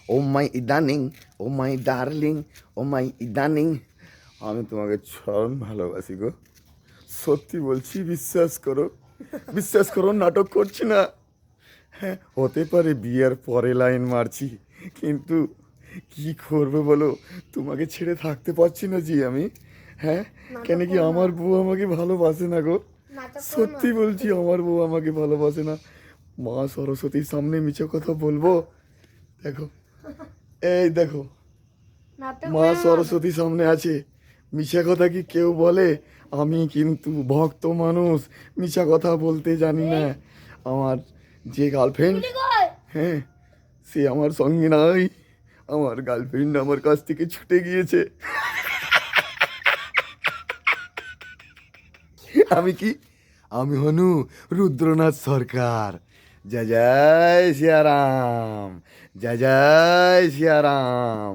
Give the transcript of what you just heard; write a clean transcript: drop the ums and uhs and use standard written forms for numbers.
ও মাই ইদানিং, ও my darling, ও মাই ইদানিং, আমি তোমাকে চরম ভালোবাসি গো। সত্যি বলছি, বিশ্বাস করো, বিশ্বাস করো, নাটক করছি না। হ্যাঁ, হতে পারে বিয়ের পরে লাইন মারছি, কিন্তু কি করবে বলো, তোমাকে ছেড়ে থাকতে পারছি না জি আমি। হ্যাঁ, কেন কি আমার বউ আমাকে ভালোবাসে না গো? সত্যি বলছি, আমার বউ আমাকে ভালোবাসে না। মা সরস্বতীর সামনে মিছে কথা বলবো? দেখো, এই দেখো, মা সরস্বতী সামনে আছে, মিছা কথা কি কেউ বলে? আমি কিন্তু ভক্ত মানুষ, মিছা কথা বলতে জানি না। আমার যে গার্লফ্রেন্ড, হ্যাঁ, সে আমার সঙ্গে নাই। আমার গার্লফ্রেন্ড আমার কাছ থেকে ছুটে গিয়েছে। আমি কি, আমি হনু রুদ্রনাথ সরকার। জয় জয় সিয়ারাম, জয় জয় সিয়ারাম।